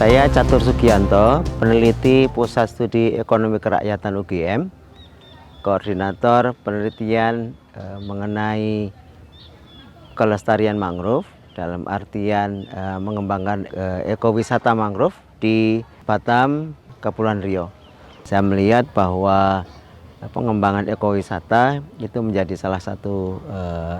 Saya Catur Sugianto, peneliti Pusat Studi Ekonomi Kerakyatan UGM, koordinator penelitian mengenai kelestarian mangrove dalam artian mengembangkan ekowisata mangrove di Batam, Kepulauan Riau. Saya melihat bahwa pengembangan ekowisata itu menjadi salah satu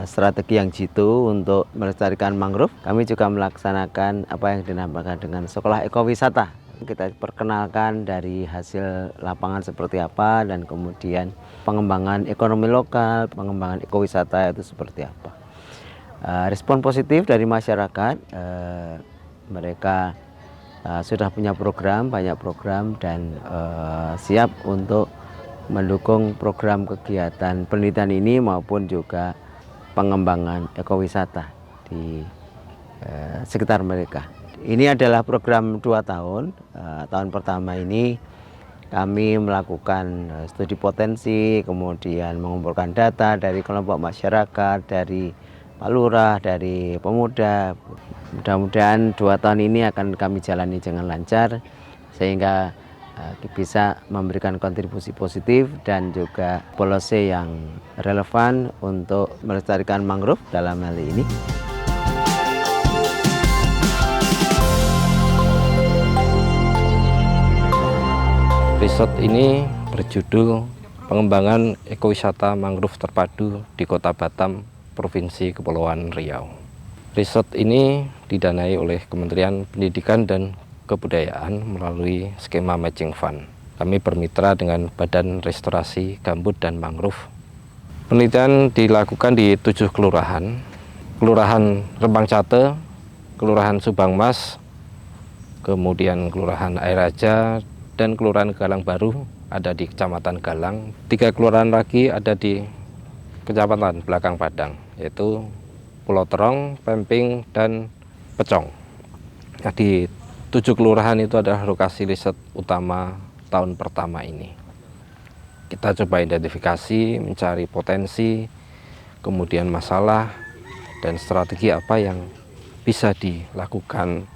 strategi yang jitu untuk melestarikan mangrove. Kami juga melaksanakan apa yang dinamakan dengan sekolah ekowisata. Kita perkenalkan dari hasil lapangan seperti apa dan kemudian pengembangan ekonomi lokal, pengembangan ekowisata itu seperti apa. Respon positif dari masyarakat, mereka sudah punya program, banyak program dan siap untuk mendukung program kegiatan penelitian ini maupun juga pengembangan ekowisata di sekitar mereka. Ini adalah program 2 tahun. Tahun pertama ini kami melakukan studi potensi, kemudian mengumpulkan data dari kelompok masyarakat, dari Pak Lurah, dari pemuda. Mudah-mudahan 2 tahun ini akan kami jalani dengan lancar sehingga bisa memberikan kontribusi positif dan juga policy yang relevan untuk melestarikan mangrove dalam hal ini. Riset ini berjudul Pengembangan Ekowisata Mangrove Terpadu di Kota Batam, Provinsi Kepulauan Riau. Riset ini didanai oleh Kementerian Pendidikan dan Kebudayaan melalui skema matching fund. Kami bermitra dengan Badan Restorasi Gambut dan Mangrove. Penelitian dilakukan di 7 kelurahan. Kelurahan Rembang Cate, Kelurahan Subang Mas, kemudian Kelurahan Air Raja, dan Kelurahan Galang Baru ada di Kecamatan Galang. 3 kelurahan lagi ada di Kecamatan Belakang Padang, yaitu Pulau Terong, Pemping, dan Pecong. Nah, di 7 kelurahan itu adalah lokasi riset utama tahun pertama ini. Kita coba identifikasi, mencari potensi, kemudian masalah, dan strategi apa yang bisa dilakukan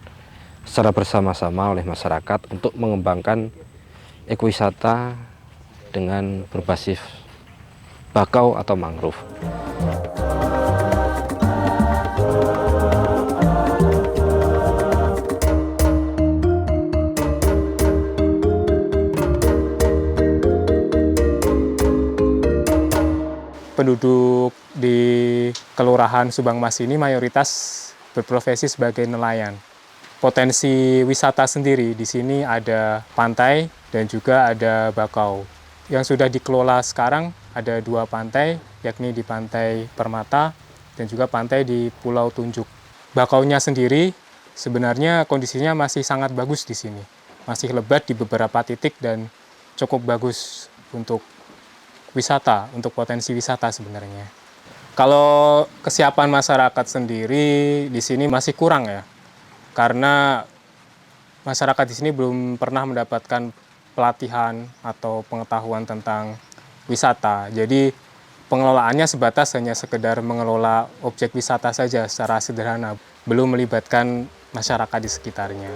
secara bersama-sama oleh masyarakat untuk mengembangkan ekowisata dengan berbasis bakau atau mangrove. Penduduk di Kelurahan Subang Mas ini mayoritas berprofesi sebagai nelayan. Potensi wisata sendiri di sini ada pantai dan juga ada bakau. Yang sudah dikelola sekarang ada 2 pantai, yakni di Pantai Permata dan juga pantai di Pulau Tunjuk. Bakaunya sendiri sebenarnya kondisinya masih sangat bagus di sini. Masih lebat di beberapa titik dan cukup bagus untuk wisata, untuk potensi wisata sebenarnya. Kalau kesiapan masyarakat sendiri di sini masih kurang ya, karena masyarakat di sini belum pernah mendapatkan pelatihan atau pengetahuan tentang wisata. Jadi pengelolaannya sebatas hanya sekedar mengelola objek wisata saja secara sederhana, belum melibatkan masyarakat di sekitarnya.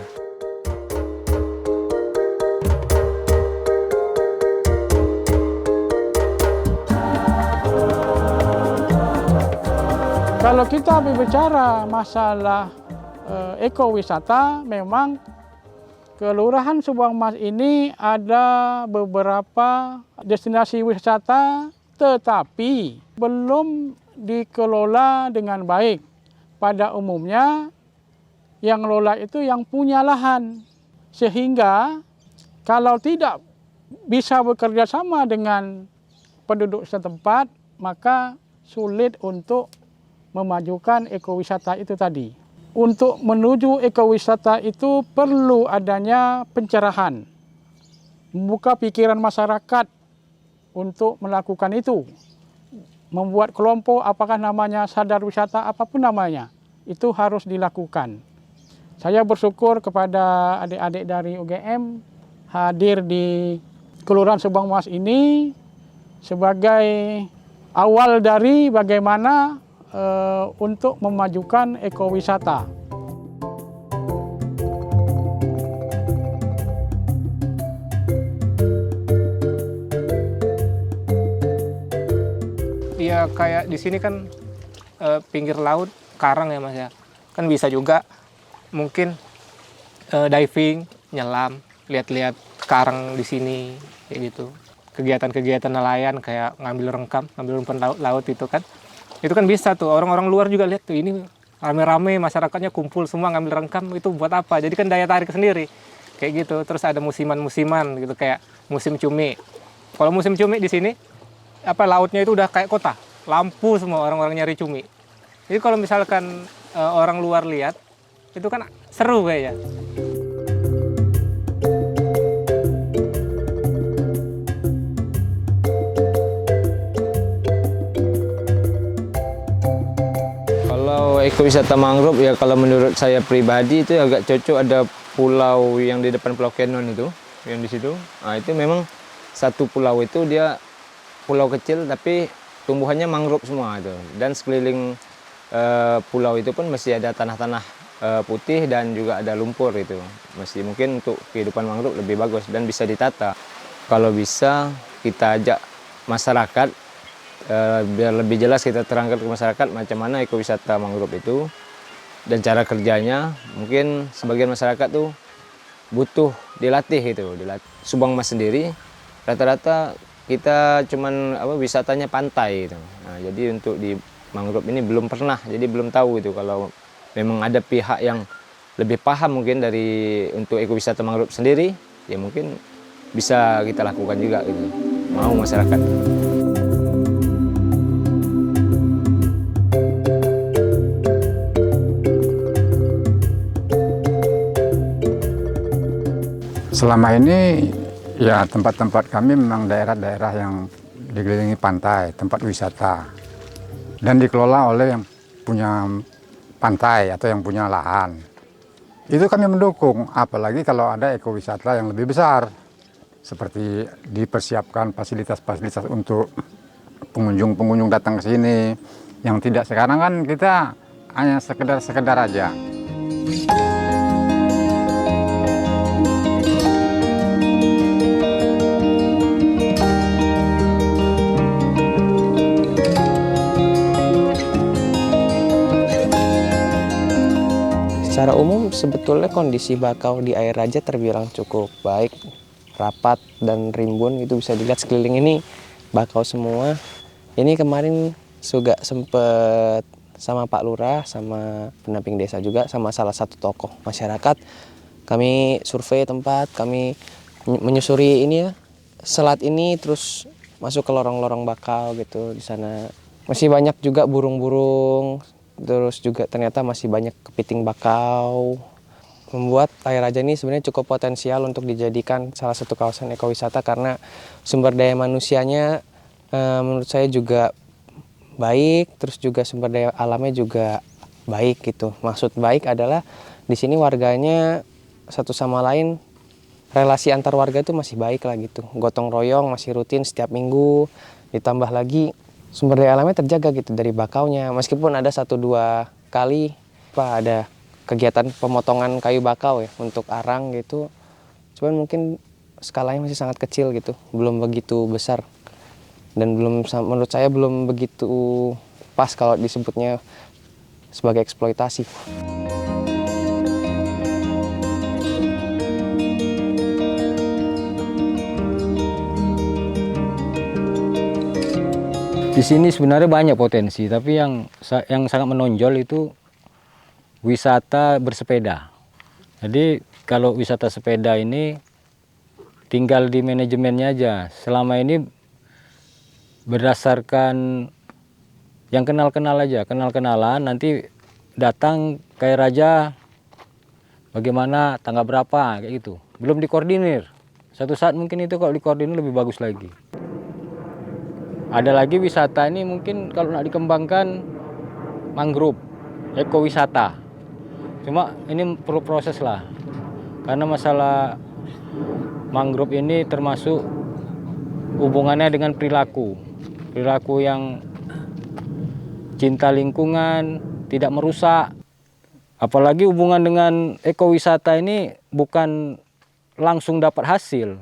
Kalau kita berbicara masalah ekowisata, memang Kelurahan Subang Mas ini ada beberapa destinasi wisata, tetapi belum dikelola dengan baik. Pada umumnya, yang ngelola itu yang punya lahan. Sehingga kalau tidak bisa bekerja sama dengan penduduk setempat, maka sulit untuk memajukan ekowisata itu tadi. Untuk menuju ekowisata itu perlu adanya pencerahan, membuka pikiran masyarakat untuk melakukan itu. Membuat kelompok, apakah namanya sadar wisata, apapun namanya, itu harus dilakukan. Saya bersyukur kepada adik-adik dari UGM hadir di Kelurahan Subang Mas ini sebagai awal dari bagaimana untuk memajukan ekowisata. Ya kayak di sini kan pinggir laut, karang ya Mas ya. Kan bisa juga mungkin diving, nyelam, lihat-lihat karang di sini kayak gitu. Kegiatan-kegiatan nelayan kayak ngambil umpan laut itu kan. Itu kan bisa tuh, orang-orang luar juga lihat tuh, ini rame-rame masyarakatnya kumpul semua ngambil rengkam, itu buat apa? Jadi kan daya tarik sendiri. Kayak gitu. Terus ada musiman-musiman gitu, kayak musim cumi. Kalau musim cumi di sini lautnya itu udah kayak kota. Lampu semua orang-orang nyari cumi. Jadi kalau misalkan orang luar lihat, itu kan seru kayaknya. Kalau ekowisata mangrove ya, kalau menurut saya pribadi itu agak cocok. Ada pulau yang di depan Pulau Kenon itu, yang di situ. Nah, itu memang satu pulau itu dia pulau kecil tapi tumbuhannya mangrove semua itu. Dan sekeliling pulau itu pun masih ada tanah-tanah putih dan juga ada lumpur itu. Masih mungkin untuk kehidupan mangrove lebih bagus dan bisa ditata. Kalau bisa kita ajak masyarakat, biar lebih jelas kita terangkan ke masyarakat macam mana ekowisata mangrove itu dan cara kerjanya. Mungkin sebagian masyarakat tuh butuh dilatih itu. Subang Mas sendiri rata-rata kita cuman wisatanya pantai itu. Nah, jadi untuk di mangrove ini belum pernah, jadi belum tahu itu. Kalau memang ada pihak yang lebih paham mungkin untuk ekowisata mangrove sendiri, ya mungkin bisa kita lakukan juga gitu. Mau masyarakat. Selama ini ya tempat-tempat kami memang daerah-daerah yang dikelilingi pantai, tempat wisata. Dan dikelola oleh yang punya pantai atau yang punya lahan. Itu kami mendukung, apalagi kalau ada ekowisata yang lebih besar. Seperti dipersiapkan fasilitas-fasilitas untuk pengunjung-pengunjung datang ke sini. Yang tidak, sekarang kan kita hanya sekedar aja. Secara umum sebetulnya kondisi bakau di air Raja terbilang cukup baik, rapat dan rimbun. Itu bisa dilihat sekeliling ini bakau semua. Ini kemarin juga sempet sama Pak Lurah, sama pendamping desa juga, sama salah satu tokoh masyarakat. Kami survei tempat, kami menyusuri ini ya, selat ini, terus masuk ke lorong-lorong bakau gitu. Di sana masih banyak juga burung-burung. Terus juga ternyata masih banyak kepiting bakau. Membuat air Raja ini sebenarnya cukup potensial untuk dijadikan salah satu kawasan ekowisata karena sumber daya manusianya menurut saya juga baik, terus juga sumber daya alamnya juga baik gitu. Maksud baik adalah di sini warganya satu sama lain, relasi antar warga itu masih baik lah gitu. Gotong royong masih rutin setiap minggu, ditambah lagi sumber daya alamnya terjaga gitu dari bakaunya. Meskipun ada 1-2 kali ada kegiatan pemotongan kayu bakau ya untuk arang gitu. Cuman mungkin skalanya masih sangat kecil gitu, belum begitu besar. Dan menurut saya belum begitu pas kalau disebutnya sebagai eksploitasi. Di sini sebenarnya banyak potensi, tapi yang sangat menonjol itu wisata bersepeda. Jadi kalau wisata sepeda ini tinggal di manajemennya aja. Selama ini berdasarkan yang kenal-kenal aja, kenal-kenalan, nanti datang ke Air Raja, bagaimana, tanggal berapa, kayak gitu. Belum dikoordinir. Satu saat mungkin itu kalau dikoordinir lebih bagus lagi. Ada lagi wisata ini mungkin kalau nak dikembangkan mangrove, ekowisata. Cuma ini perlu proses lah. Karena masalah mangrove ini termasuk hubungannya dengan perilaku. Perilaku yang cinta lingkungan, tidak merusak. Apalagi hubungan dengan ekowisata ini bukan langsung dapat hasil.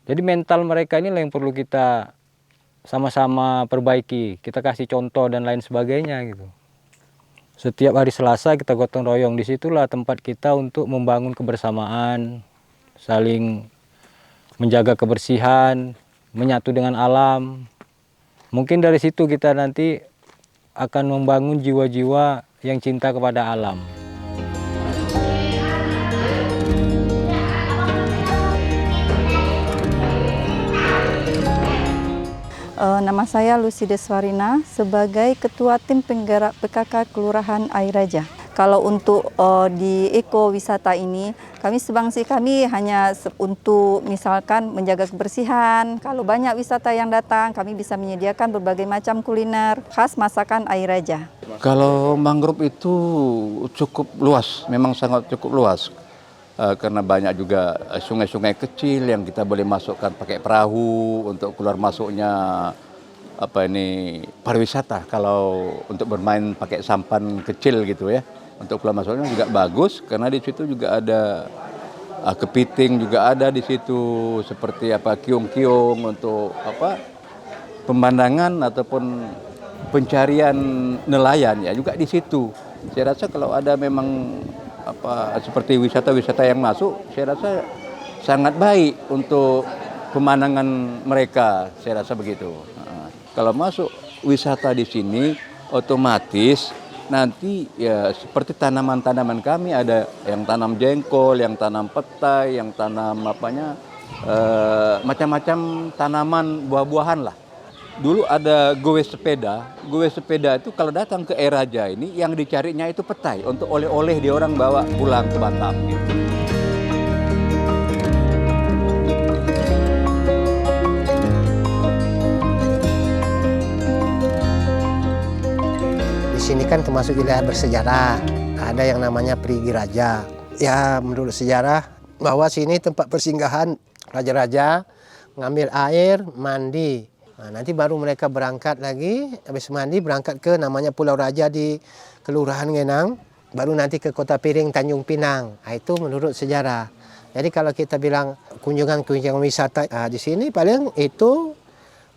Jadi mental mereka inilah yang perlu kita sama-sama perbaiki, kita kasih contoh dan lain sebagainya gitu. Setiap hari Selasa kita gotong royong, disitulah tempat kita untuk membangun kebersamaan, saling menjaga kebersihan, menyatu dengan alam. Mungkin dari situ kita nanti akan membangun jiwa-jiwa yang cinta kepada alam. Nama saya Lucy Deswarina sebagai Ketua Tim Penggerak PKK Kelurahan Air Raja. Kalau untuk di ekowisata ini, kami hanya untuk misalkan menjaga kebersihan. Kalau banyak wisata yang datang, kami bisa menyediakan berbagai macam kuliner khas masakan Air Raja. Kalau mangrove itu cukup luas, memang sangat cukup luas. Karena banyak juga sungai-sungai kecil yang kita boleh masukkan pakai perahu untuk keluar masuknya pariwisata. Kalau untuk bermain pakai sampan kecil gitu ya, untuk keluar masuknya juga bagus karena di situ juga ada kepiting juga ada di situ, seperti kiung-kiung untuk pemandangan ataupun pencarian nelayan ya juga di situ. Saya rasa kalau ada memang seperti wisata-wisata yang masuk, saya rasa sangat baik untuk pemandangan mereka, saya rasa begitu. Kalau masuk wisata di sini, otomatis nanti ya seperti tanaman-tanaman kami ada yang tanam jengkol, yang tanam petai, yang tanam macam-macam tanaman buah-buahan lah. Dulu ada gowe sepeda itu kalau datang ke Air Raja ini yang dicarinya itu petai untuk oleh-oleh dia orang bawa pulang ke Batam gitu. Di sini kan termasuk wilayah bersejarah, ada yang namanya Perigi Raja. Ya menurut sejarah bahwa sini tempat persinggahan raja-raja, ngambil air, mandi. Nah, nanti baru mereka berangkat lagi, habis mandi berangkat ke namanya Pulau Raja di Kelurahan Ngenang, baru nanti ke Kota Piring Tanjung Pinang. Nah, itu menurut sejarah. Jadi kalau kita bilang kunjungan wisata di sini paling itu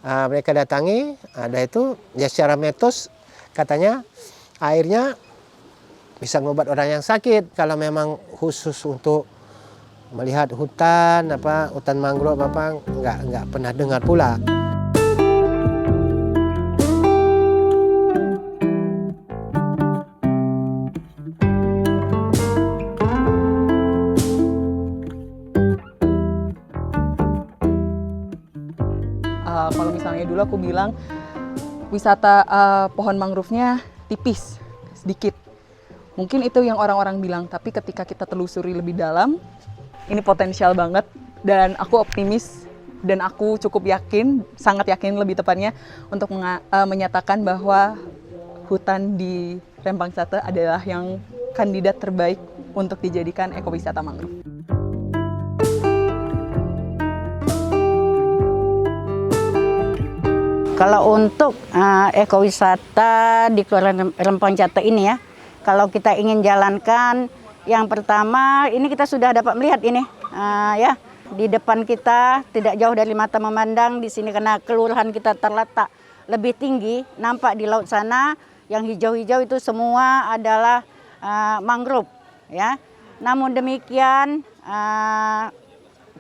mereka datangi, ada itu ya secara mitos katanya airnya bisa ngobat orang yang sakit. Kalau memang khusus untuk melihat hutan mangrove nggak pernah dengar pula. Kalau misalnya dulu aku bilang wisata pohon mangrove-nya tipis, sedikit. Mungkin itu yang orang-orang bilang, tapi ketika kita telusuri lebih dalam, ini potensial banget dan aku optimis dan aku cukup yakin, sangat yakin lebih tepatnya untuk menyatakan bahwa hutan di Rempang Cate adalah yang kandidat terbaik untuk dijadikan ekowisata mangrove. Kalau untuk ekowisata di Kelurahan Rempang Cate ini ya, kalau kita ingin jalankan, yang pertama ini kita sudah dapat melihat ini ya di depan kita tidak jauh dari mata memandang di sini karena kelurahan kita terletak lebih tinggi, nampak di laut sana yang hijau-hijau itu semua adalah mangrove ya. Namun demikian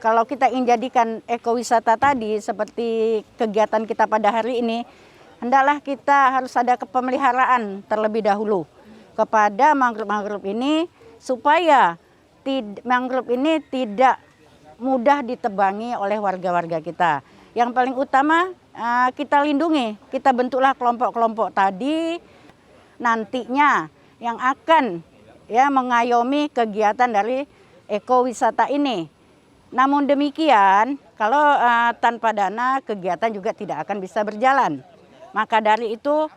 kalau kita ingin jadikan ekowisata tadi seperti kegiatan kita pada hari ini, hendaklah kita harus ada kepemeliharaan terlebih dahulu kepada mangrove-mangrove ini supaya mangrove ini tidak mudah ditebangi oleh warga-warga kita. Yang paling utama kita lindungi, kita bentuklah kelompok-kelompok tadi nantinya yang akan ya mengayomi kegiatan dari ekowisata ini. Namun demikian, kalau tanpa dana kegiatan juga tidak akan bisa berjalan. Maka dari itu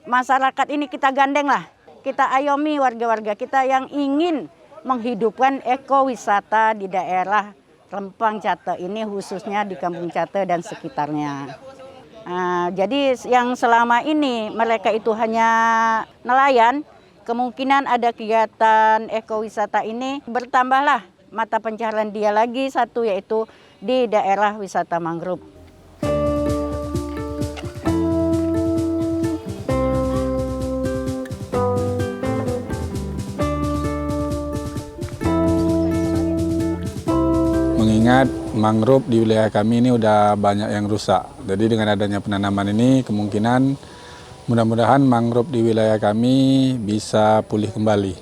masyarakat ini kita gandenglah, kita ayomi warga-warga kita yang ingin menghidupkan ekowisata di daerah Rempang Cate ini, khususnya di Kampung Cate dan sekitarnya. Jadi yang selama ini mereka itu hanya nelayan, kemungkinan ada kegiatan ekowisata ini bertambahlah mata pencaharian dia lagi satu, yaitu di daerah wisata mangrove. mengingat mangrove di wilayah kami ini udah banyak yang rusak. Jadi dengan adanya penanaman ini kemungkinan mudah-mudahan mangrove di wilayah kami bisa pulih kembali.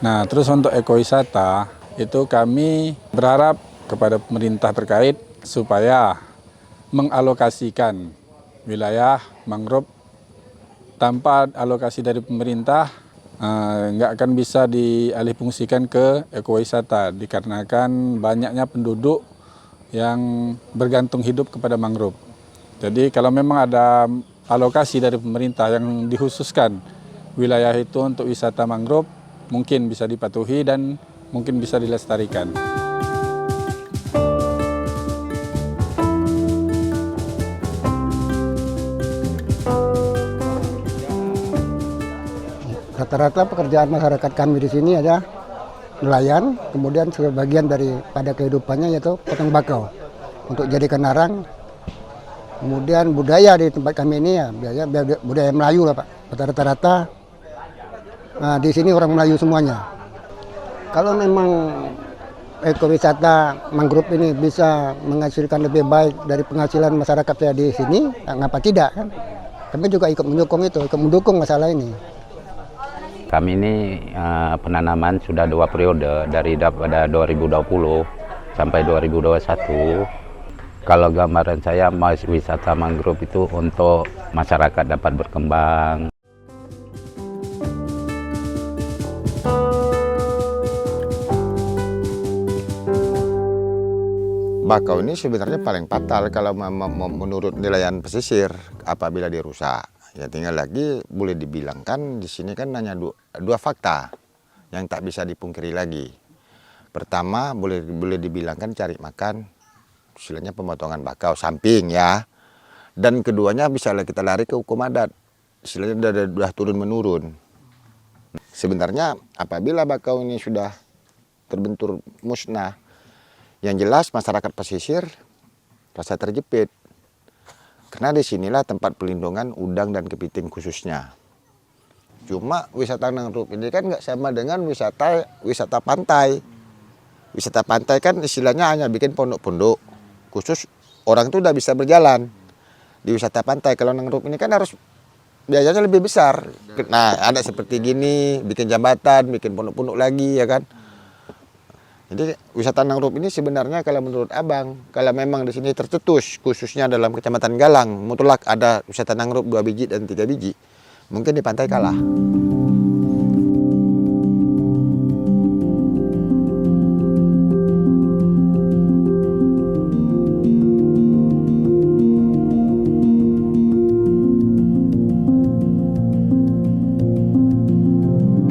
Nah, terus untuk ekowisata itu kami berharap kepada pemerintah terkait supaya mengalokasikan wilayah mangrove. Tanpa alokasi dari pemerintah nggak akan bisa dialihfungsikan ke ekowisata dikarenakan banyaknya penduduk yang bergantung hidup kepada mangrove. Jadi kalau memang ada alokasi dari pemerintah yang dikhususkan wilayah itu untuk wisata mangrove, mungkin bisa dipatuhi dan mungkin bisa dilestarikan. Rata-rata pekerjaan masyarakat kami di sini ada nelayan, kemudian sebagian daripada kehidupannya yaitu potong bakau untuk jadikan arang. Kemudian budaya di tempat kami ini ya budaya Melayu lah Pak. Rata-rata di sini orang Melayu semuanya. Kalau memang ekowisata mangrove ini bisa menghasilkan lebih baik dari penghasilan masyarakat saya di sini, ngapa tidak kan? Kami juga ikut menyokong itu, ikut mendukung masalah ini. Kami ini penanaman sudah 2 periode dari pada 2020 sampai 2021. Kalau gambaran saya wisata mangrove itu untuk masyarakat dapat berkembang. Bakau ini sebenarnya paling fatal kalau menurut nelayan pesisir apabila dirusak. Ya tinggal lagi boleh dibilangkan di sini kan hanya dua fakta yang tak bisa dipungkiri lagi. Pertama boleh dibilangkan cari makan, istilahnya pemotongan bakau samping ya. Dan keduanya bisa kita lari ke hukum adat, istilahnya sudah turun menurun. Sebenarnya apabila bakau ini sudah terbentur musnah, yang jelas masyarakat pesisir rasa terjepit. Karena disinilah tempat pelindungan udang dan kepiting khususnya. Cuma wisata mangrove ini kan nggak sama dengan wisata pantai. Wisata pantai kan istilahnya hanya bikin pondok-pondok. Khusus orang itu udah bisa berjalan. Di wisata pantai, kalau mangrove ini kan harus biayanya lebih besar. Nah ada seperti gini, bikin jembatan, bikin pondok-pondok lagi ya kan. Jadi wisata mangrove ini sebenarnya kalau menurut Abang, kalau memang di sini tercetus, khususnya dalam Kecamatan Galang, mutlak ada wisata mangrove 2 biji dan 3 biji, mungkin di pantai kalah.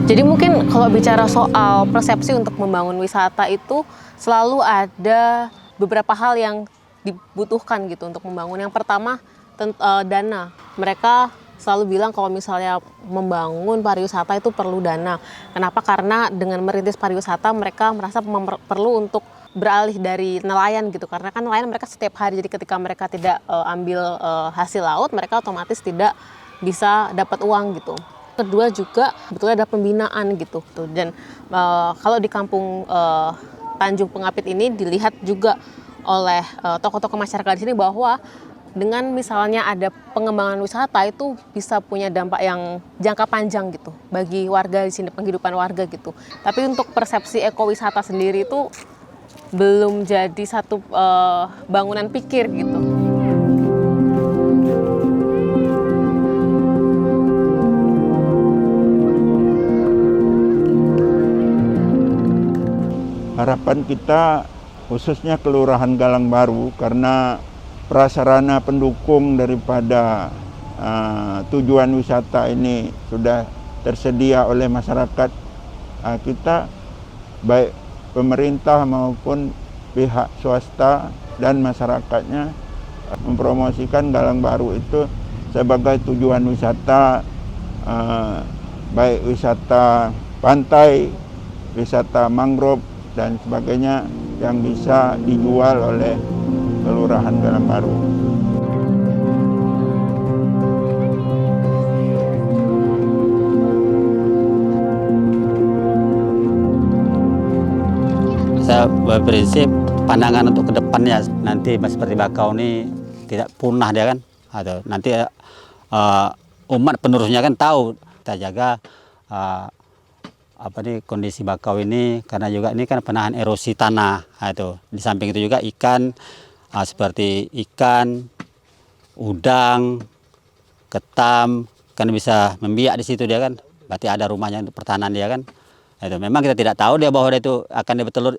Jadi mungkin kalau bicara soal persepsi untuk membangun wisata itu selalu ada beberapa hal yang dibutuhkan gitu untuk membangun. Yang pertama dana. Mereka selalu bilang kalau misalnya membangun pariwisata itu perlu dana. Kenapa? Karena dengan merintis pariwisata mereka merasa perlu untuk beralih dari nelayan gitu. Karena kan nelayan mereka setiap hari, jadi ketika mereka tidak ambil hasil laut, mereka otomatis tidak bisa dapat uang gitu. Kedua juga sebetulnya ada pembinaan gitu. Dan kalau di kampung Tanjung Pengapit ini dilihat juga oleh tokoh-tokoh masyarakat di sini bahwa dengan misalnya ada pengembangan wisata itu bisa punya dampak yang jangka panjang gitu bagi warga di sini, penghidupan warga gitu. Tapi untuk persepsi ekowisata sendiri itu belum jadi satu bangunan pikir gitu. Harapan kita khususnya Kelurahan Galang Baru karena prasarana pendukung daripada tujuan wisata ini sudah tersedia oleh masyarakat kita, baik pemerintah maupun pihak swasta dan masyarakatnya mempromosikan Galang Baru itu sebagai tujuan wisata, baik wisata pantai, wisata mangrove dan sebagainya yang bisa dijual oleh Kelurahan Galang Baru. Saya berprinsip pandangan untuk kedepannya nanti seperti bakau ini tidak punah dia kan, atau nanti umat penerusnya kan tahu kita jaga kondisi bakau ini, karena juga ini kan penahan erosi tanah. Itu di samping itu juga ikan seperti ikan, udang, ketam kan bisa membiak di situ dia kan, berarti ada rumahnya untuk pertahanan dia kan. Itu memang kita tidak tahu dia bahwa dia itu akan dia bertelur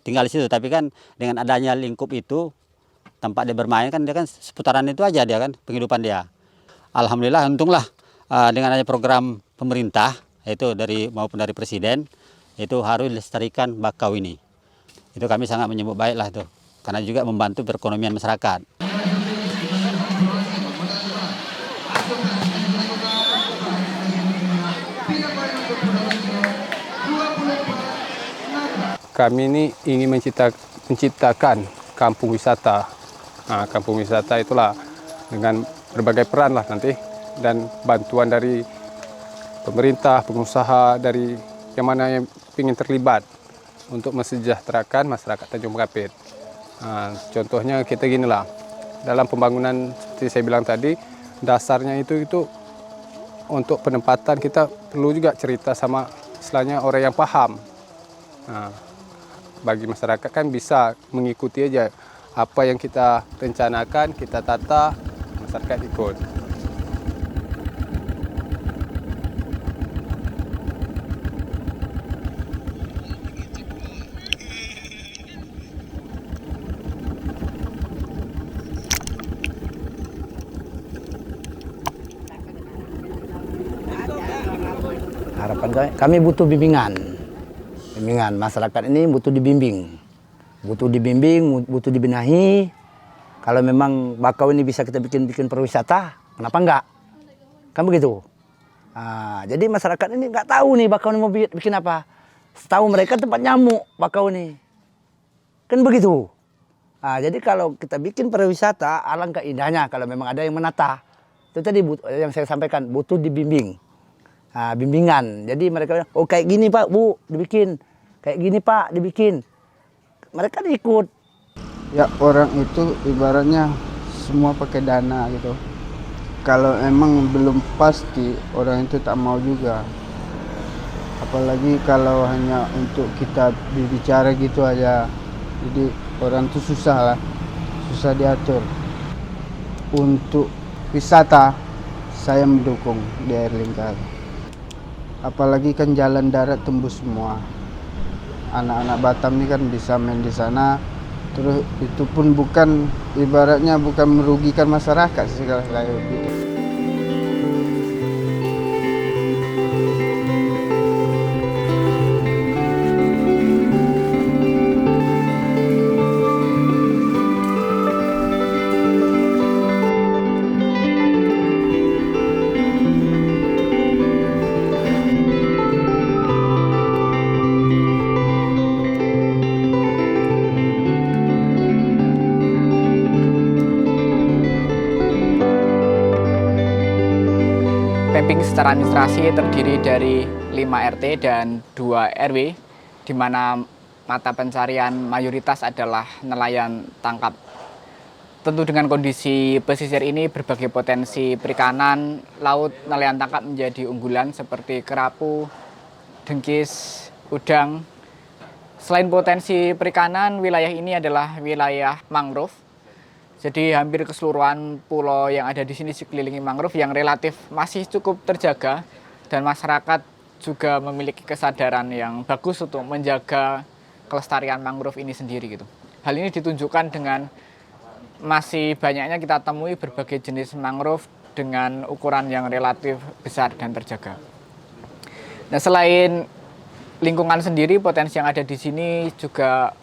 tinggal di situ, tapi kan dengan adanya lingkup itu tempat dia bermain kan, dia kan seputaran itu aja dia kan penghidupan dia. Alhamdulillah, untunglah dengan adanya program pemerintah itu maupun dari presiden itu harus dilestarikan bakau ini. Itu kami sangat menyambut baiklah itu, karena juga membantu perekonomian masyarakat. Kami ini ingin menciptakan kampung wisata. Nah, kampung wisata itulah dengan berbagai peran lah nanti, dan bantuan dari pemerintah, pengusaha, dari yang mana yang ingin terlibat untuk mensejahterakan masyarakat Tanjung Kapit. Nah, contohnya kita ginilah, dalam pembangunan seperti saya bilang tadi, dasarnya itu untuk penempatan kita perlu juga cerita sama istilahnya orang yang paham. Nah, bagi masyarakat kan bisa mengikuti aja apa yang kita rencanakan, kita tata, masyarakat ikut. Harapan kami butuh bimbingan. Masyarakat ini butuh dibimbing, butuh dibenahi. Kalau memang bakau ini bisa kita bikin perwisata, kenapa enggak? Kan begitu. Nah, jadi masyarakat ini nggak tahu nih bakau ini mau bikin apa. Setahu mereka tempat nyamuk bakau ini, kan begitu. Nah, jadi kalau kita bikin perwisata, alangkah indahnya kalau memang ada yang menata. Itu tadi yang saya sampaikan, butuh dibimbing. Nah, bimbingan. Jadi mereka bilang, oh kayak gini Pak, Bu, dibikin. Kayak gini Pak, dibikin. Mereka ikut. Ya orang itu ibaratnya semua pakai dana gitu. Kalau emang belum pasti, orang itu tak mau juga. Apalagi kalau hanya untuk kita berbicara gitu aja. Jadi orang itu susah lah, susah diatur. Untuk wisata, saya mendukung di air lingkar. Apalagi kan jalan darat tembus semua. Anak-anak Batam ini kan bisa main di sana. Terus itu pun bukan ibaratnya bukan merugikan masyarakat segala gitu. Mapping secara administrasi terdiri dari 5 RT dan 2 RW, di mana mata pencarian mayoritas adalah nelayan tangkap. Tentu dengan kondisi pesisir ini berbagai potensi perikanan laut nelayan tangkap menjadi unggulan seperti kerapu, dengkis, udang. Selain potensi perikanan, wilayah ini adalah wilayah mangrove. Jadi hampir keseluruhan pulau yang ada di sini dikelilingi mangrove yang relatif masih cukup terjaga, dan masyarakat juga memiliki kesadaran yang bagus untuk menjaga kelestarian mangrove ini sendiri gitu. Hal ini ditunjukkan dengan masih banyaknya kita temui berbagai jenis mangrove dengan ukuran yang relatif besar dan terjaga. Nah, selain lingkungan sendiri, potensi yang ada di sini juga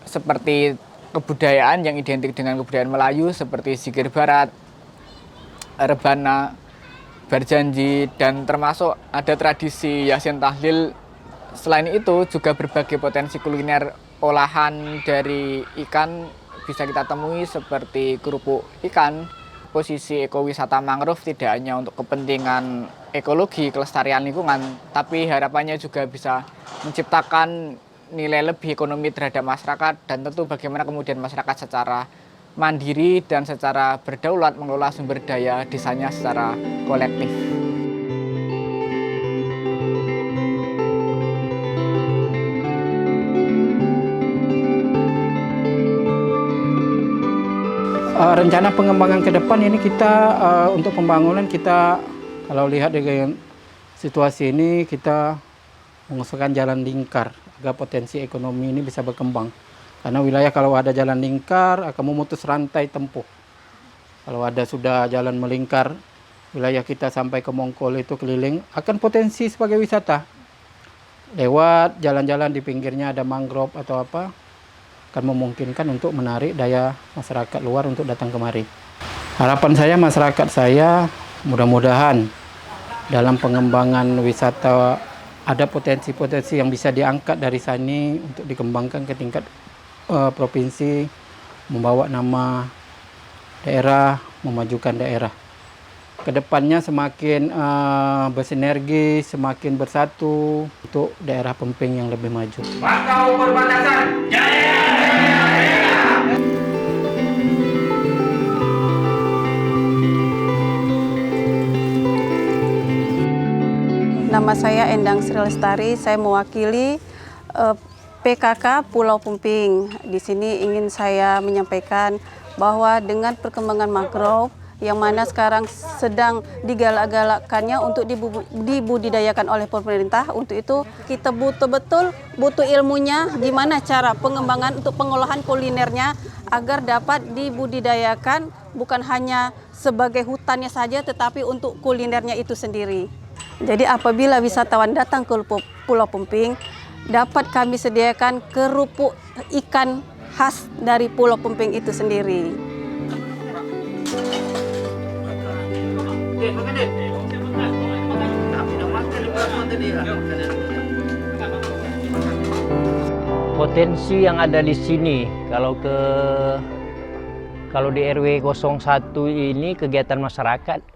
seperti kebudayaan yang identik dengan kebudayaan Melayu seperti zikir barat, rebana, berjanji, dan termasuk ada tradisi yasin tahlil. Selain itu juga berbagai potensi kuliner olahan dari ikan bisa kita temui seperti kerupuk ikan. Posisi ekowisata mangrove tidak hanya untuk kepentingan ekologi, kelestarian lingkungan, tapi harapannya juga bisa menciptakan nilai lebih ekonomi terhadap masyarakat, dan tentu bagaimana kemudian masyarakat secara mandiri dan secara berdaulat mengelola sumber daya desanya secara kolektif. Rencana pengembangan ke depan ini kita untuk pembangunan kita kalau lihat dengan situasi ini kita mengusulkan jalan lingkar agar potensi ekonomi ini bisa berkembang. Karena wilayah kalau ada jalan lingkar akan memutus rantai tempuh. Kalau ada sudah jalan melingkar wilayah kita sampai ke Mongkol itu keliling akan potensi sebagai wisata. Lewat jalan-jalan di pinggirnya ada mangrove atau apa, akan memungkinkan untuk menarik daya masyarakat luar untuk datang kemari. Harapan saya masyarakat saya mudah-mudahan dalam pengembangan wisata ada potensi-potensi yang bisa diangkat dari sini untuk dikembangkan ke tingkat provinsi, membawa nama daerah, memajukan daerah. Kedepannya semakin bersinergi, semakin bersatu untuk daerah Pemping yang lebih maju. Bakau Perbatasan Jaya! Nama saya Endang Sri Lestari, saya mewakili PKK Pulau Pemping. Di sini ingin saya menyampaikan bahwa dengan perkembangan mangrove yang mana sekarang sedang digalak-galakkannya untuk dibudidayakan oleh pemerintah. Untuk itu kita butuh ilmunya, gimana cara pengembangan untuk pengolahan kulinernya agar dapat dibudidayakan bukan hanya sebagai hutannya saja tetapi untuk kulinernya itu sendiri. Jadi apabila wisatawan datang ke Pulau Pemping, dapat kami sediakan kerupuk ikan khas dari Pulau Pemping itu sendiri. Potensi yang ada di sini, kalau di RW 01 ini kegiatan masyarakat,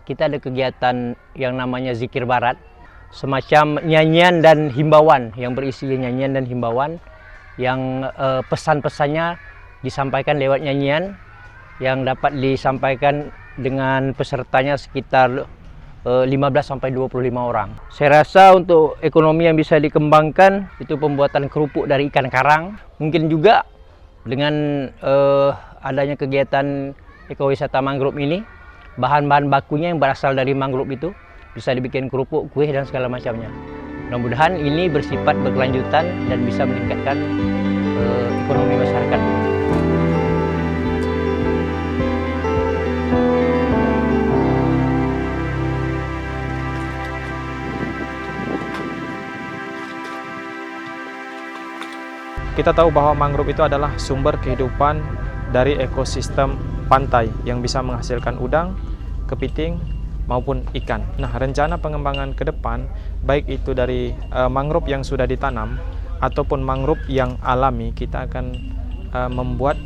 kita ada kegiatan yang namanya Zikir Barat, semacam nyanyian dan himbauan yang berisi nyanyian dan himbauan yang pesan-pesannya disampaikan lewat nyanyian yang dapat disampaikan dengan pesertanya sekitar 15-25 orang. Saya rasa untuk ekonomi yang bisa dikembangkan itu pembuatan kerupuk dari ikan karang. Mungkin juga dengan adanya kegiatan ekowisata mangrove ini, bahan-bahan bakunya yang berasal dari mangrove itu bisa dibikin kerupuk, kue, dan segala macamnya. Mudah-mudahan ini bersifat berkelanjutan dan bisa meningkatkan ekonomi masyarakat. Kita tahu bahwa mangrove itu adalah sumber kehidupan dari ekosistem pantai yang bisa menghasilkan udang, kepiting, maupun ikan. Nah, rencana pengembangan ke depan, baik itu dari mangrove yang sudah ditanam ataupun mangrove yang alami, kita akan membuat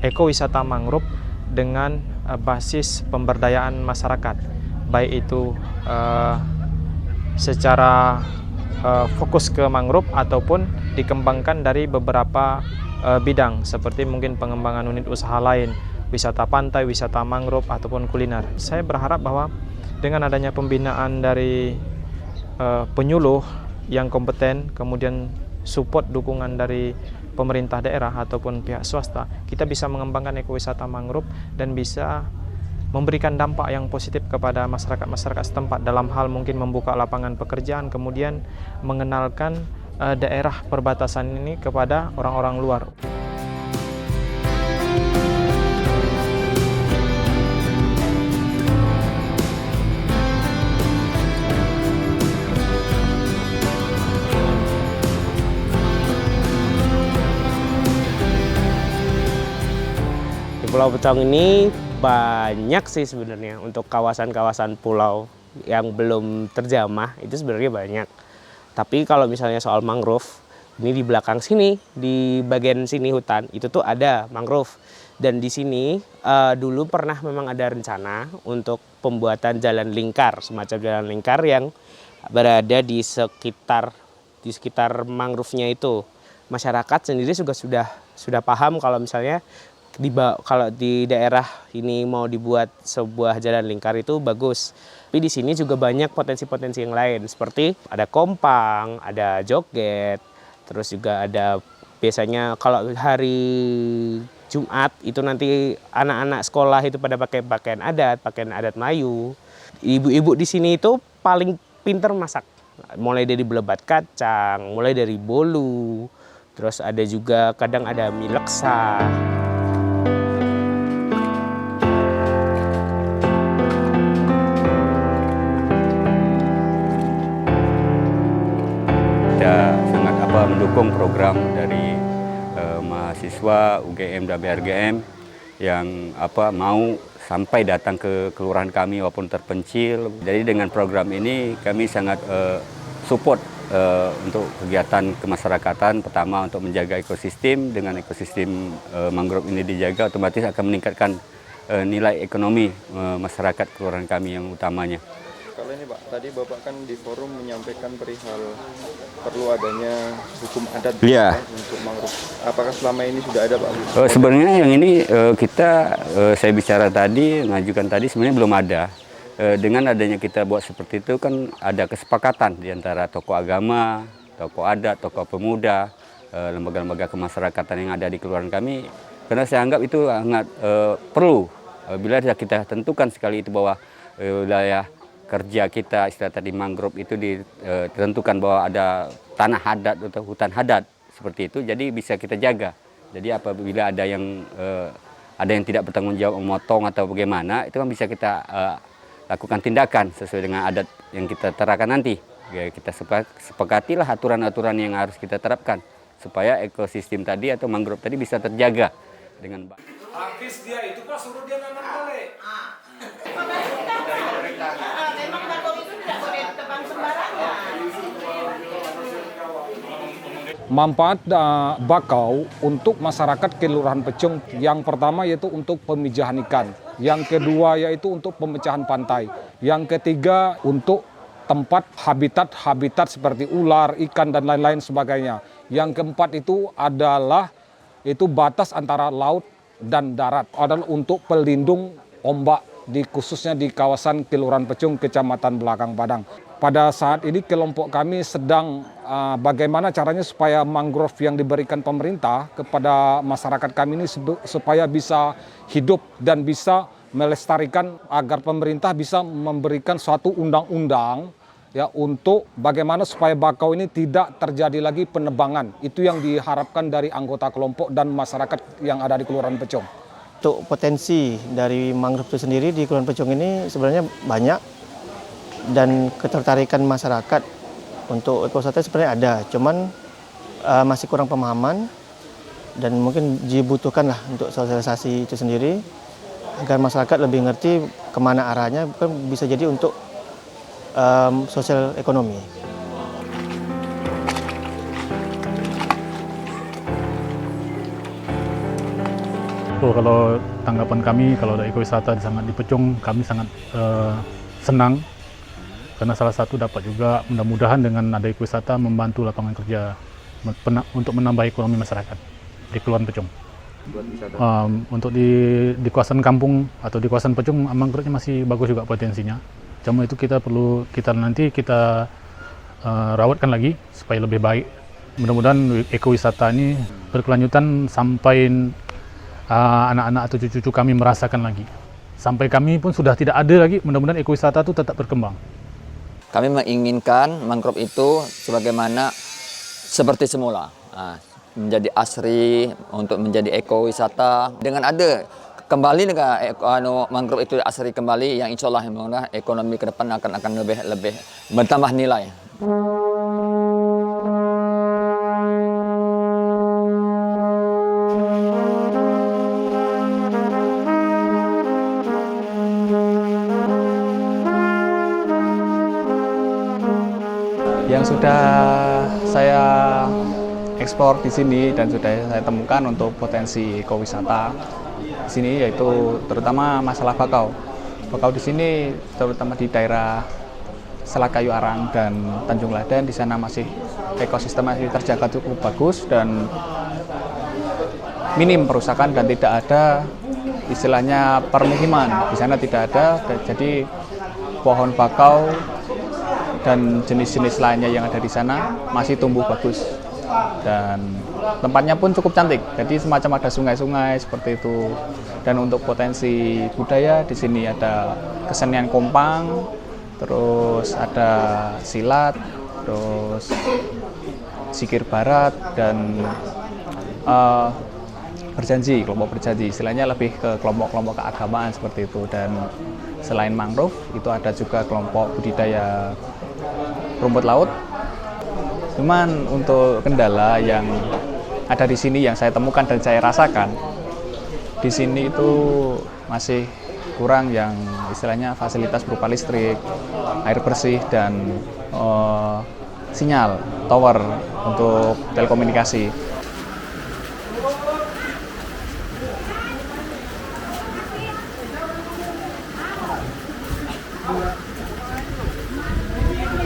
ekowisata mangrove dengan basis pemberdayaan masyarakat, baik itu secara fokus ke mangrove ataupun dikembangkan dari beberapa bidang seperti mungkin pengembangan unit usaha lain, wisata pantai, wisata mangrove ataupun kuliner. Saya berharap bahwa dengan adanya pembinaan dari penyuluh yang kompeten, kemudian support dukungan dari pemerintah daerah ataupun pihak swasta, kita bisa mengembangkan ekowisata mangrove dan bisa memberikan dampak yang positif kepada masyarakat setempat dalam hal mungkin membuka lapangan pekerjaan, kemudian mengenalkan daerah perbatasan ini kepada orang-orang luar. Di Pulau Pecong ini banyak sih sebenarnya untuk kawasan-kawasan pulau yang belum terjamah, itu sebenarnya banyak. Tapi kalau misalnya soal mangrove, ini di belakang sini, di bagian sini hutan, itu tuh ada mangrove. Dan di sini dulu pernah memang ada rencana untuk pembuatan jalan lingkar, semacam jalan lingkar yang berada di sekitar di sekitar mangrove-nya itu. Masyarakat sendiri juga sudah paham kalau misalnya kalau di daerah ini mau dibuat sebuah jalan lingkar itu bagus. Tapi di sini juga banyak potensi-potensi yang lain, seperti ada kompang, ada joget, terus juga ada biasanya kalau hari Jumat itu nanti anak-anak sekolah itu pada pakai pakaian adat Melayu. Ibu-ibu di sini itu paling pinter masak, mulai dari belebat kacang, mulai dari bolu, terus ada juga kadang ada mie leksa. Kita sangat mendukung program dari mahasiswa UGM dan BRGM yang mau sampai datang ke kelurahan kami walaupun terpencil. Jadi dengan program ini kami sangat support untuk kegiatan kemasyarakatan. Pertama untuk menjaga ekosistem, dengan ekosistem mangrove ini dijaga otomatis akan meningkatkan nilai ekonomi masyarakat kelurahan kami yang utamanya. Kalau ini Pak, tadi Bapak kan di forum menyampaikan perihal perlu adanya hukum adat untuk mangrove. Apakah selama ini sudah ada Pak? Sebenarnya yang ini saya bicara tadi, mengajukan tadi sebenarnya belum ada. Dengan adanya kita buat seperti itu kan ada kesepakatan di antara tokoh agama, tokoh adat, tokoh pemuda, lembaga-lembaga kemasyarakatan yang ada di kelurahan kami. Karena saya anggap itu sangat perlu bila kita tentukan sekali itu bahwa wilayah kerja kita istilah tadi mangrove itu ditentukan bahwa ada tanah adat atau hutan adat seperti itu, jadi bisa kita jaga. Jadi apabila ada yang tidak bertanggung jawab memotong atau bagaimana, itu kan bisa kita lakukan tindakan sesuai dengan adat yang kita terapkan nanti. Ya, kita sepakatilah aturan-aturan yang harus kita terapkan supaya ekosistem tadi atau mangrove tadi bisa terjaga dengan baik. Habis dia itu kok suruh dia nanam balik. Manfaat bakau untuk masyarakat Kelurahan Pecung yang pertama yaitu untuk pemijahan ikan, yang kedua yaitu untuk pemecahan pantai, yang ketiga untuk tempat habitat seperti ular, ikan dan lain-lain sebagainya. Yang keempat itu adalah batas antara laut dan darat, adalah untuk pelindung ombak khususnya di kawasan Kelurahan Pecung, Kecamatan Belakang Padang. Pada saat ini kelompok kami sedang bagaimana caranya supaya mangrove yang diberikan pemerintah kepada masyarakat kami ini supaya bisa hidup dan bisa melestarikan agar pemerintah bisa memberikan suatu undang-undang ya untuk bagaimana supaya bakau ini tidak terjadi lagi penebangan. Itu yang diharapkan dari anggota kelompok dan masyarakat yang ada di Kelurahan Pecung. Untuk potensi dari mangrove itu sendiri di Kelurahan Pecung ini sebenarnya banyak. Dan ketertarikan masyarakat untuk ekowisata sebenarnya ada, cuman masih kurang pemahaman dan mungkin dibutuhkanlah untuk sosialisasi itu sendiri agar masyarakat lebih ngerti kemana arahnya, bukan bisa jadi untuk sosial ekonomi. Kalau tanggapan kami, kalau ada ekowisata di Pecung, kami sangat senang. Karena salah satu dapat juga mudah-mudahan dengan ada ekowisata membantu lapangan kerja untuk menambah ekonomi masyarakat di Kelurahan Pecung. Untuk di kawasan kampung atau di kawasan Pecung mangrove-nya masih bagus juga potensinya. Cuma itu kita perlu nanti kita rawatkan lagi supaya lebih baik. Mudah-mudahan ekowisata ini berkelanjutan sampai anak-anak atau cucu-cucu kami merasakan lagi. Sampai kami pun sudah tidak ada lagi, mudah-mudahan ekowisata itu tetap berkembang. Kami menginginkan mangrove itu sebagaimana seperti semula, menjadi asri untuk menjadi ekowisata. Dengan ada kembali dengan mangrove itu asri kembali, yang insya Allah ekonomi ke depan akan lebih bertambah nilai. Yang sudah saya eksplor di sini dan sudah saya temukan untuk potensi ekowisata di sini yaitu terutama masalah bakau. Bakau di sini terutama di daerah Selat Kayu Arang dan Tanjung Laden. Di sana masih ekosistem masih terjaga cukup bagus dan minim perusakan dan tidak ada istilahnya permukiman. Di sana tidak ada, jadi pohon bakau dan jenis-jenis lainnya yang ada di sana masih tumbuh bagus. Dan tempatnya pun cukup cantik, jadi semacam ada sungai-sungai seperti itu. Dan untuk potensi budaya di sini ada kesenian kompang, terus ada silat, terus zikir barat dan berjanji, kelompok berjanji, istilahnya lebih ke kelompok-kelompok keagamaan seperti itu. Dan selain mangrove itu ada juga kelompok budidaya rumput laut. Cuman untuk kendala yang ada di sini yang saya temukan dan saya rasakan di sini itu masih kurang yang istilahnya fasilitas berupa listrik, air bersih dan sinyal tower untuk telekomunikasi.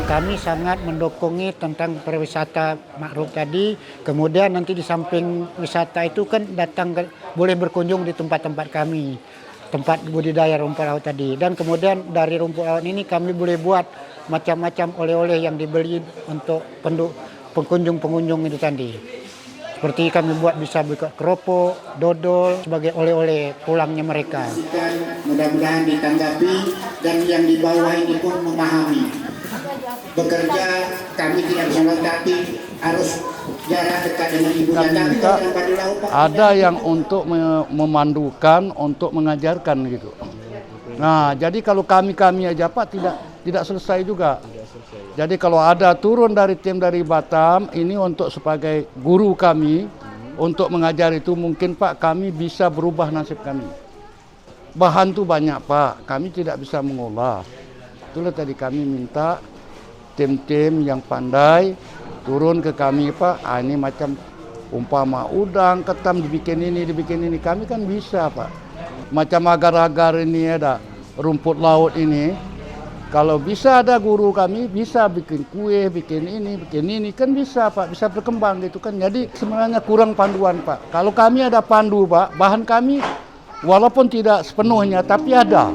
Kami sangat mendukungi tentang pariwisata mangrove tadi. Kemudian nanti di samping wisata itu kan boleh berkunjung di tempat-tempat kami, tempat budidaya rumput laut tadi. Dan kemudian dari rumput laut ini kami boleh buat macam-macam oleh-oleh yang dibeli untuk pengunjung-pengunjung itu tadi. Seperti kami bisa buat keropok, dodol sebagai oleh-oleh pulangnya mereka. Mudah-mudahan ditanggapi dan yang di bawah ini pun memahami. Bekerja kami tidak bisa, tapi harus jarak dekat dengan ibunya. Ada yang untuk memandukan, untuk mengajarkan gitu. Nah, jadi kalau kami aja Pak tidak selesai juga. Jadi kalau ada turun dari tim dari Batam ini untuk sebagai guru kami untuk mengajar itu mungkin Pak kami bisa berubah nasib kami. Bahan tuh banyak Pak, kami tidak bisa mengolah. Itulah tadi kami minta tim-tim yang pandai turun ke kami Pak. Ini macam umpama udang, ketam dibikin ini, kami kan bisa Pak. Macam agar-agar ini ada rumput laut ini. Kalau bisa ada guru kami bisa bikin kue, bikin ini kan bisa Pak, bisa berkembang gitu kan. Jadi sebenarnya kurang panduan Pak. Kalau kami ada pandu Pak, bahan kami walaupun tidak sepenuhnya tapi ada.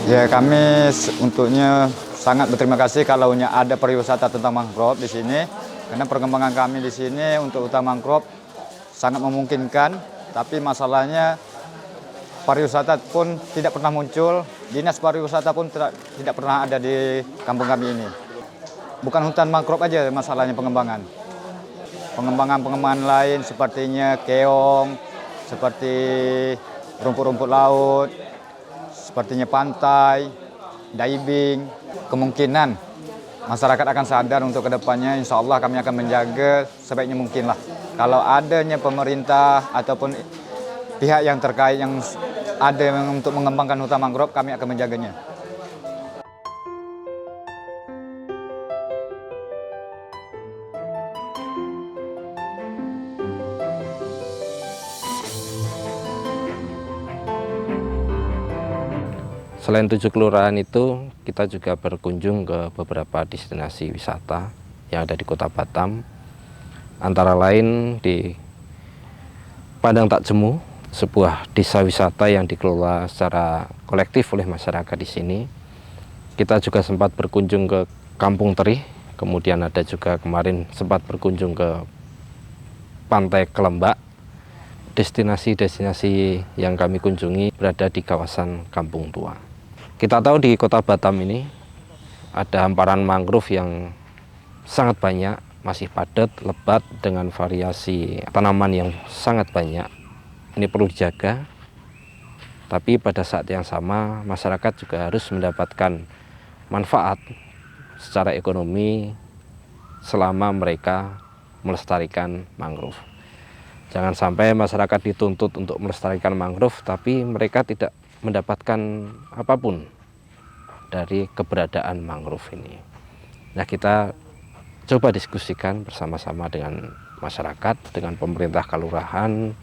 Ya, kami untuknya sangat berterima kasih kalau ada pariwisata tentang mangrove di sini. Karena perkembangan kami di sini untuk hutan mangrove sangat memungkinkan. Tapi masalahnya pariwisata pun tidak pernah muncul. Dinas pariwisata pun tidak pernah ada di kampung kami ini. Bukan hutan mangrove aja masalahnya pengembangan. Pengembangan lain sepertinya keong, seperti rumput-rumput laut, sepertinya pantai, diving. Kemungkinan masyarakat akan sadar untuk kedepannya, insya Allah kami akan menjaga sebaiknya mungkin lah. Kalau adanya pemerintah ataupun pihak yang terkait yang ada untuk mengembangkan hutan mangrove, kami akan menjaganya. Selain 7 kelurahan itu, kita juga berkunjung ke beberapa destinasi wisata yang ada di Kota Batam. Antara lain di Padang Takjemu, sebuah desa wisata yang dikelola secara kolektif oleh masyarakat di sini. Kita juga sempat berkunjung ke Kampung Teri, kemudian ada juga kemarin sempat berkunjung ke Pantai Kelembak. Destinasi-destinasi yang kami kunjungi berada di kawasan Kampung Tua. Kita tahu di Kota Batam ini ada hamparan mangrove yang sangat banyak, masih padat, lebat dengan variasi tanaman yang sangat banyak. Ini perlu dijaga, tapi pada saat yang sama masyarakat juga harus mendapatkan manfaat secara ekonomi selama mereka melestarikan mangrove. Jangan sampai masyarakat dituntut untuk melestarikan mangrove, tapi mereka tidak mendapatkan apapun dari keberadaan mangrove ini. Nah, kita coba diskusikan bersama-sama dengan masyarakat, dengan pemerintah kelurahan,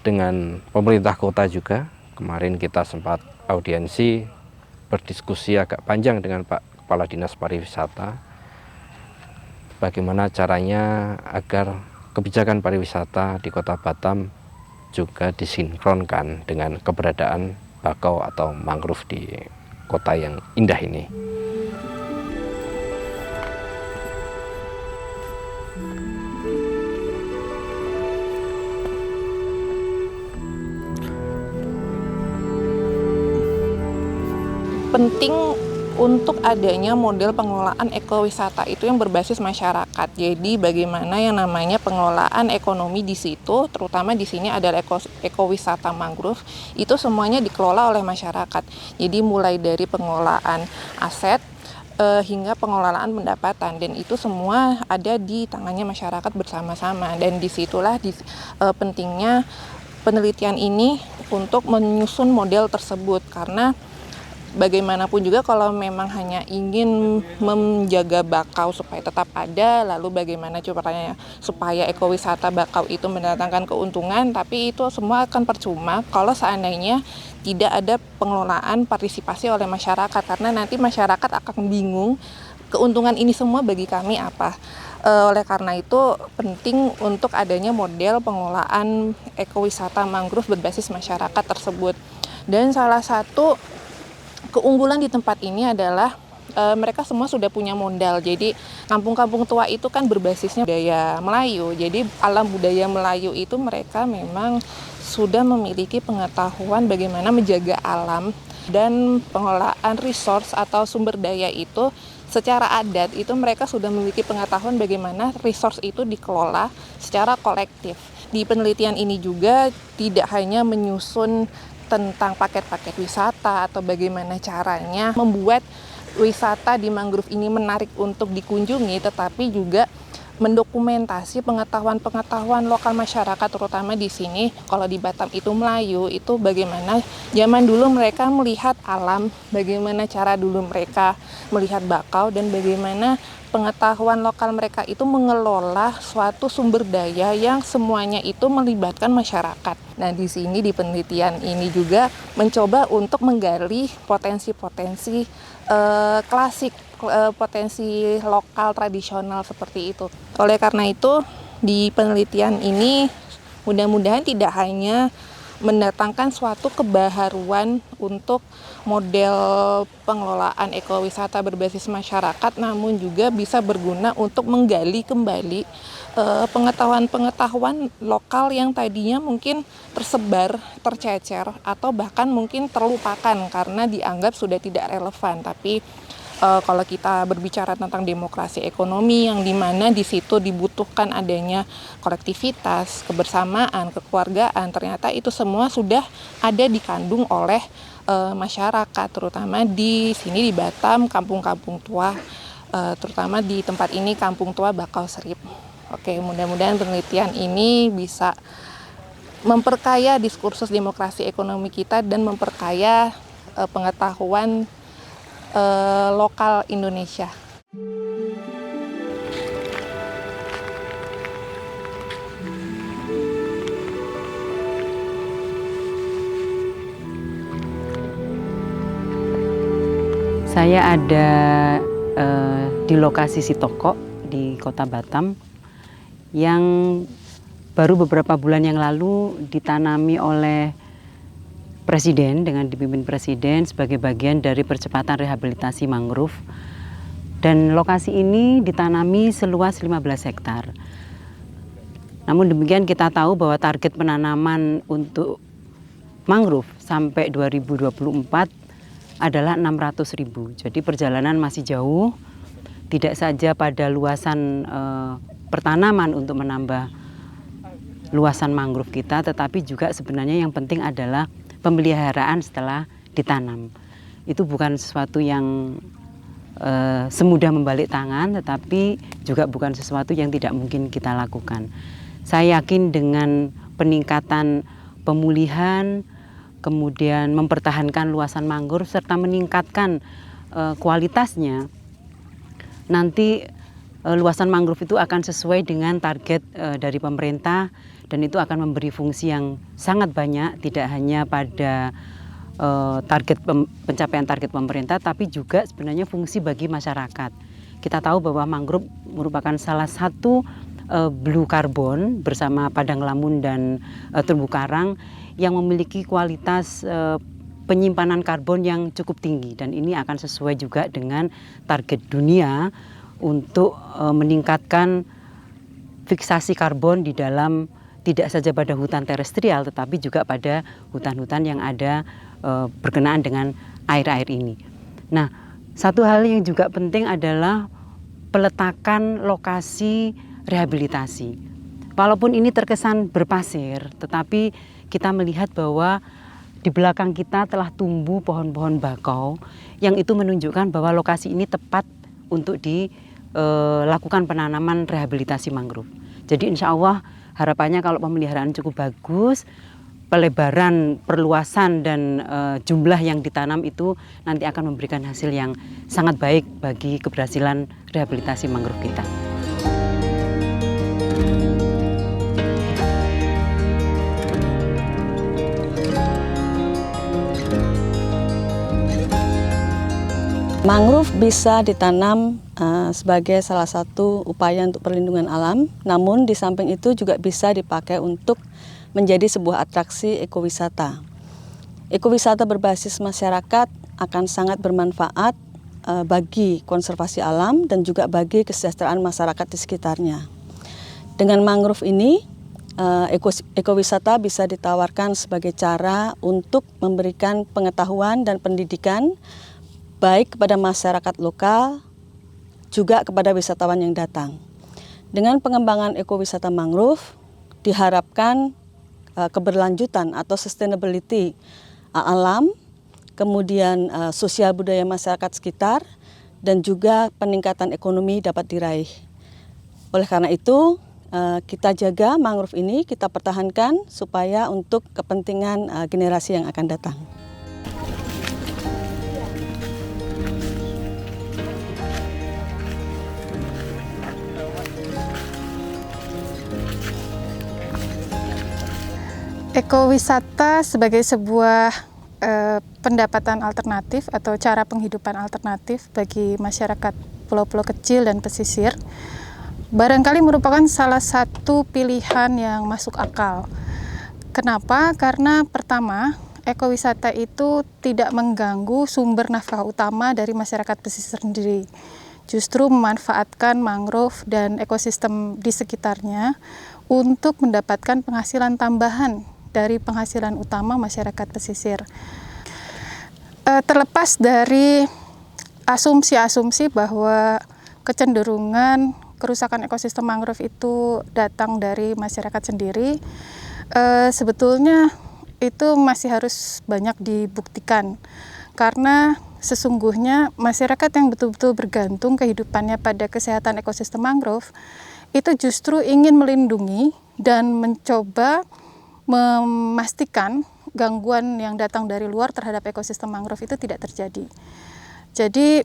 dengan pemerintah kota juga. Kemarin kita sempat audiensi, berdiskusi agak panjang dengan Pak Kepala Dinas Pariwisata, bagaimana caranya agar kebijakan pariwisata di Kota Batam juga disinkronkan dengan keberadaan bakau atau mangrove di kota yang indah ini. Penting untuk adanya model pengelolaan ekowisata itu yang berbasis masyarakat. Jadi bagaimana yang namanya pengelolaan ekonomi di situ, terutama di sini adalah ekowisata mangrove, itu semuanya dikelola oleh masyarakat. Jadi mulai dari pengelolaan aset hingga pengelolaan pendapatan, dan itu semua ada di tangannya masyarakat bersama-sama. Dan disitulah pentingnya penelitian ini untuk menyusun model tersebut, karena bagaimanapun juga kalau memang hanya ingin menjaga bakau supaya tetap ada, lalu bagaimana caranya supaya ekowisata bakau itu mendatangkan keuntungan, tapi itu semua akan percuma kalau seandainya tidak ada pengelolaan partisipasi oleh masyarakat, karena nanti masyarakat akan bingung keuntungan ini semua bagi kami apa. Oleh karena itu penting untuk adanya model pengelolaan ekowisata mangrove berbasis masyarakat tersebut. Dan salah satu keunggulan di tempat ini adalah mereka semua sudah punya modal. Jadi kampung-kampung tua itu kan berbasisnya budaya Melayu. Jadi alam budaya Melayu itu mereka memang sudah memiliki pengetahuan bagaimana menjaga alam, dan pengelolaan resource atau sumber daya itu secara adat itu mereka sudah memiliki pengetahuan bagaimana resource itu dikelola secara kolektif. Di penelitian ini juga tidak hanya menyusun tentang paket-paket wisata atau bagaimana caranya membuat wisata di mangrove ini menarik untuk dikunjungi, tetapi juga mendokumentasi pengetahuan-pengetahuan lokal masyarakat, terutama di sini kalau di Batam itu Melayu, itu bagaimana zaman dulu mereka melihat alam, bagaimana cara dulu mereka melihat bakau, dan bagaimana pengetahuan lokal mereka itu mengelola suatu sumber daya yang semuanya itu melibatkan masyarakat. Nah, di sini di penelitian ini juga mencoba untuk menggali potensi-potensi klasik, potensi lokal tradisional seperti itu. Oleh karena itu, di penelitian ini mudah-mudahan tidak hanya mendatangkan suatu kebaharuan untuk model pengelolaan ekowisata berbasis masyarakat, namun juga bisa berguna untuk menggali kembali pengetahuan-pengetahuan lokal yang tadinya mungkin tersebar, tercecer, atau bahkan mungkin terlupakan karena dianggap sudah tidak relevan. Tapi kalau kita berbicara tentang demokrasi ekonomi yang dimana di situ dibutuhkan adanya kolektivitas, kebersamaan, kekeluargaan, ternyata itu semua sudah ada dikandung oleh masyarakat, terutama di sini di Batam, kampung-kampung tua, terutama di tempat ini Kampung Tua Bakau Serip. Oke, mudah-mudahan penelitian ini bisa memperkaya diskursus demokrasi ekonomi kita dan memperkaya pengetahuan lokal Indonesia. Saya ada di lokasi Sitoko di Kota Batam yang baru beberapa bulan yang lalu ditanami oleh Presiden dengan dipimpin Presiden sebagai bagian dari percepatan rehabilitasi mangrove, dan lokasi ini ditanami seluas 15 hektar. Namun demikian kita tahu bahwa target penanaman untuk mangrove sampai 2024 adalah 600.000. Jadi perjalanan masih jauh, tidak saja pada luasan pertanaman untuk menambah luasan mangrove kita, tetapi juga sebenarnya yang penting adalah pemeliharaan setelah ditanam. Itu bukan sesuatu yang semudah membalik tangan, tetapi juga bukan sesuatu yang tidak mungkin kita lakukan. Saya yakin dengan peningkatan pemulihan, kemudian mempertahankan luasan mangrove serta meningkatkan kualitasnya, nanti luasan mangrove itu akan sesuai dengan target dari pemerintah, dan itu akan memberi fungsi yang sangat banyak, tidak hanya pada pencapaian target pemerintah, tapi juga sebenarnya fungsi bagi masyarakat. Kita tahu bahwa mangrove merupakan salah satu blue carbon bersama padang lamun dan terumbu karang yang memiliki kualitas penyimpanan karbon yang cukup tinggi, dan ini akan sesuai juga dengan target dunia untuk meningkatkan fiksasi karbon di dalam tidak saja pada hutan terestrial tetapi juga pada hutan-hutan yang ada berkenaan dengan air-air ini. Nah, satu hal yang juga penting adalah peletakan lokasi rehabilitasi. Walaupun ini terkesan berpasir, tetapi kita melihat bahwa di belakang kita telah tumbuh pohon-pohon bakau yang itu menunjukkan bahwa lokasi ini tepat untuk dilakukan penanaman rehabilitasi mangrove. Jadi insya Allah harapannya kalau pemeliharaan cukup bagus, pelebaran, perluasan dan jumlah yang ditanam itu nanti akan memberikan hasil yang sangat baik bagi keberhasilan rehabilitasi mangrove kita. Mangrove bisa ditanam sebagai salah satu upaya untuk perlindungan alam, namun di samping itu juga bisa dipakai untuk menjadi sebuah atraksi ekowisata. Ekowisata berbasis masyarakat akan sangat bermanfaat bagi konservasi alam dan juga bagi kesejahteraan masyarakat di sekitarnya. Dengan mangrove ini, ekowisata bisa ditawarkan sebagai cara untuk memberikan pengetahuan dan pendidikan baik kepada masyarakat lokal, juga kepada wisatawan yang datang. Dengan pengembangan ekowisata mangrove, diharapkan keberlanjutan atau sustainability alam, kemudian sosial budaya masyarakat sekitar, dan juga peningkatan ekonomi dapat diraih. Oleh karena itu, kita jaga mangrove ini, kita pertahankan supaya untuk kepentingan generasi yang akan datang. Ekowisata sebagai sebuah pendapatan alternatif atau cara penghidupan alternatif bagi masyarakat pulau-pulau kecil dan pesisir barangkali merupakan salah satu pilihan yang masuk akal. Kenapa? Karena pertama, ekowisata itu tidak mengganggu sumber nafkah utama dari masyarakat pesisir sendiri. Justru memanfaatkan mangrove dan ekosistem di sekitarnya untuk mendapatkan penghasilan tambahan dari penghasilan utama masyarakat pesisir. Terlepas dari asumsi-asumsi bahwa kecenderungan kerusakan ekosistem mangrove itu datang dari masyarakat sendiri, sebetulnya itu masih harus banyak dibuktikan. Karena sesungguhnya masyarakat yang betul-betul bergantung kehidupannya pada kesehatan ekosistem mangrove, itu justru ingin melindungi dan mencoba memastikan gangguan yang datang dari luar terhadap ekosistem mangrove itu tidak terjadi. Jadi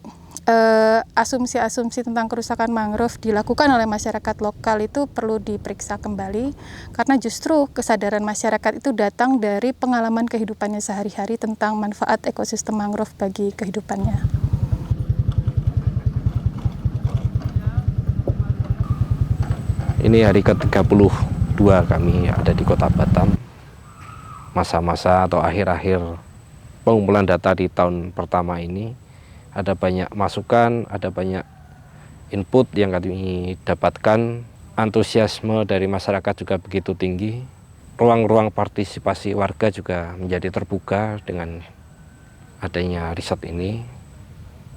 asumsi-asumsi tentang kerusakan mangrove dilakukan oleh masyarakat lokal itu perlu diperiksa kembali, karena justru kesadaran masyarakat itu datang dari pengalaman kehidupannya sehari-hari tentang manfaat ekosistem mangrove bagi kehidupannya. Ini hari ke-32 kami ada di Kota Batam. Masa-masa atau akhir-akhir pengumpulan data di tahun pertama ini, ada banyak masukan, ada banyak input yang kami dapatkan. Antusiasme dari masyarakat juga begitu tinggi. Ruang-ruang partisipasi warga juga menjadi terbuka dengan adanya riset ini.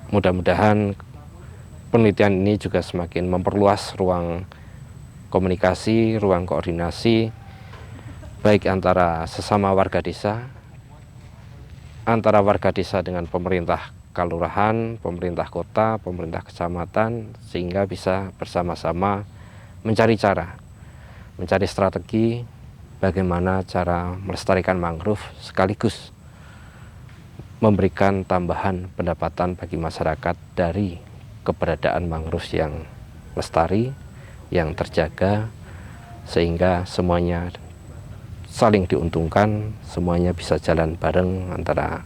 Mudah-mudahan penelitian ini juga semakin memperluas ruang komunikasi, ruang koordinasi, baik antara sesama warga desa, antara warga desa dengan pemerintah kelurahan, pemerintah kota, pemerintah kecamatan, sehingga bisa bersama-sama mencari cara, mencari strategi bagaimana cara melestarikan mangrove sekaligus memberikan tambahan pendapatan bagi masyarakat dari keberadaan mangrove yang lestari, yang terjaga, sehingga semuanya saling diuntungkan, semuanya bisa jalan bareng antara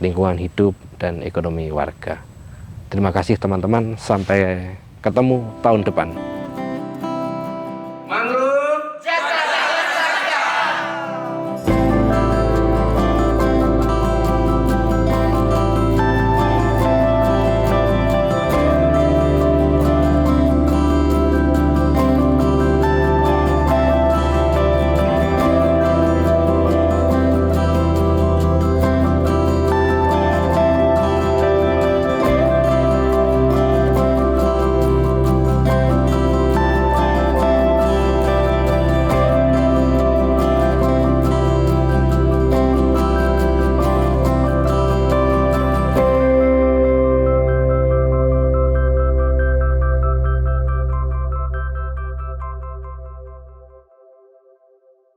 lingkungan hidup dan ekonomi warga. Terima kasih teman-teman, sampai ketemu tahun depan.